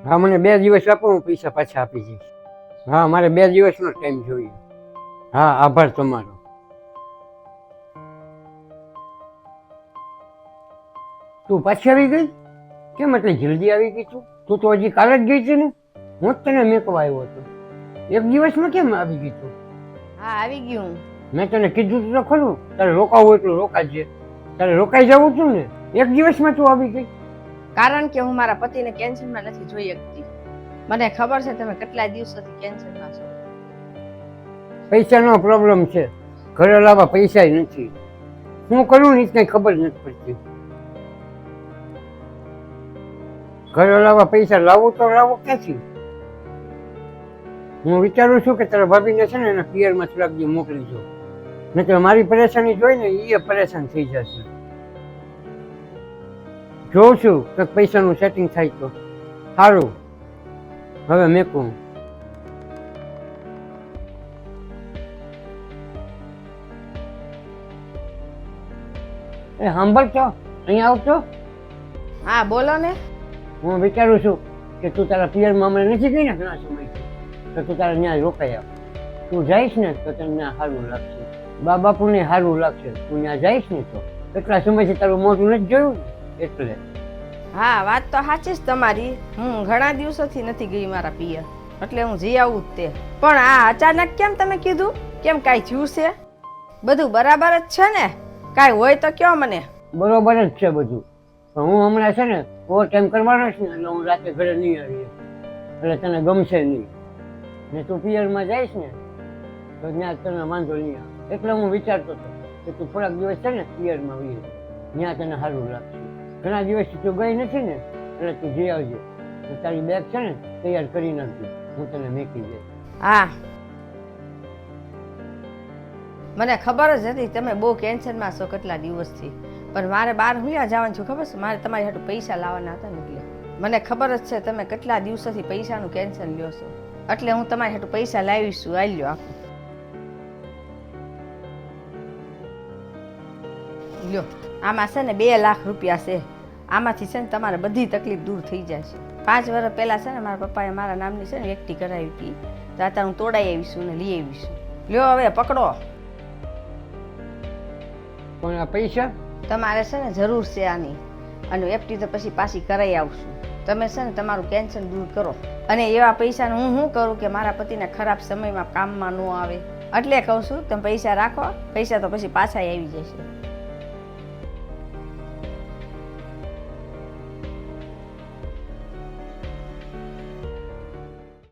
હા, મને 2 દિવસ આપો, હું પૈસા પાછા આપી દઈશ. હા, મારે 2 દિવસનો ટાઈમ જોઈએ. હા, આભાર તમારો. તું પાછી આવી ગઈ? કેમ એટલે જલ્દી આવી ગઈ તું? તું તો હજી કાલે જ ગઈ હતી ને? હું જ તને મેકવા આવ્યો હતો. 1 દિવસમાં કેમ આવી ગઈ તું? હા, આવી ગયું. મેં તને કીધું તો ખરું, તારે રોકાવું એટલું રોકાજે. તારે રોકાઈ જવું હતું ને? 1 દિવસમાં તું આવી ગઈ? કારણ કે હું મારા પતિને કેન્સરમાં નથી જોઈ શકતી. મને ખબર છે તમે કેટલા દિવસોથી કેન્સરમાં છો. પૈસાનો પ્રોબ્લેમ છે. ઘરે લાવવા પૈસા નથી. શું કરું ને એ કઈ ખબર નથી પડતી. ઘરે લાવવા પૈસા લાવું તો લાવો ક્યાંથી? હું વિચારું છું કે તારા ભાભીને છે ને એના પિયરમાં થોડાક દી મોકલી દઉં. નહીંતર મારી પરેશાની જોઈને એ પરેશાન થઈ જશે. જોઉં છું કે પૈસાનું સેટિંગ થાય તો સારું. હવે મેકું. એ સાંભળતો, અહીંયા આવતો. હા, બોલો ને. હું વિચારું છું કે તું તારા પિયરમાં હમણાં નથી ગઈ ને ઘણા સમયથી, તો તું તારા ત્યાં રોકાઈ આવ. તું જઈશ ને તો તને ત્યાં સારું લાગશે. બા બાપુને સારું લાગશે. તું ત્યાં જઈશ ને તો એટલા સમયથી તારું મોઢું નથી જોયું ને એટલે. હા, વાત તો સાચી જ તમારી. હું ઘણા દિવસોથી નથી ગઈ મારા પિયર, એટલે હું જઈ આવું જ તે. પણ આ અચાનક કેમ તમે કીધું? કેમ કાંઈ થયું છે? બધું બરાબર જ છે ને? કાંઈ હોય તો કયો મને. બરોબર જ છે બધું, પણ હું હમણાં છે ને ઓવર ટાઈમ કરવાનો છે ને, એટલે હું રાતે ઘરે નહીં આવી. એટલે તને ગમશે નહીં ને. તું પિયરમાં જઈશ ને તો ત્યાં તને વાંધો નહીં આવે. એટલે હું વિચારતો હતો કે તું થોડાક દિવસ છે ને પિયરમાં આવી, ત્યાં તને સારું લાગશે. ઘણા દિવસથી તું ગઈ નથી ને, એટલે તું જઈ આવજે. તારી બેગ છે ને તૈયાર કરી નાખજો, હું તને મેકી દઈશ. હા, મને ખબર જ હતી તમે બહુ કેન્સરમાં છો કેટલા દિવસથી. પણ મારે બહાર હુંયા જવાનું છું, ખબર છે? મારે તમારી હાટુ પૈસા લાવવાના હતા ને એટલે. મને ખબર જ છે તમે કેટલા દિવસોથી પૈસાનું કેન્સલ લ્યો છો, એટલે હું તમારી હાટુ પૈસા લાવીશું. આલ્યો આખું લ્યો. આમાં છે ને 2 લાખ રૂપિયા છે. આમાંથી છે ને તમારે બધી તકલીફ દૂર થઈ જાય છે. 5 વર્ષ પહેલા છે ને મારા પપ્પાએ મારા નામની છે ને એકટી કરાવી હતી, તો અત્યારે હું તોડાઈ આવીશું ને લઈ આવીશું. લ્યો હવે પકડો. પણ આ પૈસા તમારે છે ને જરૂર છે આની, અને એફટી તો પછી પાછી કરાઈ આવશું. તમે છે ને તમારું કેન્સર દૂર કરો. અને એવા પૈસાને હું શું કરું કે મારા પતિને ખરાબ સમયમાં કામમાં ન આવે, એટલે કહું છું તમે પૈસા રાખો. પૈસા તો પછી પાછા આવી જશે.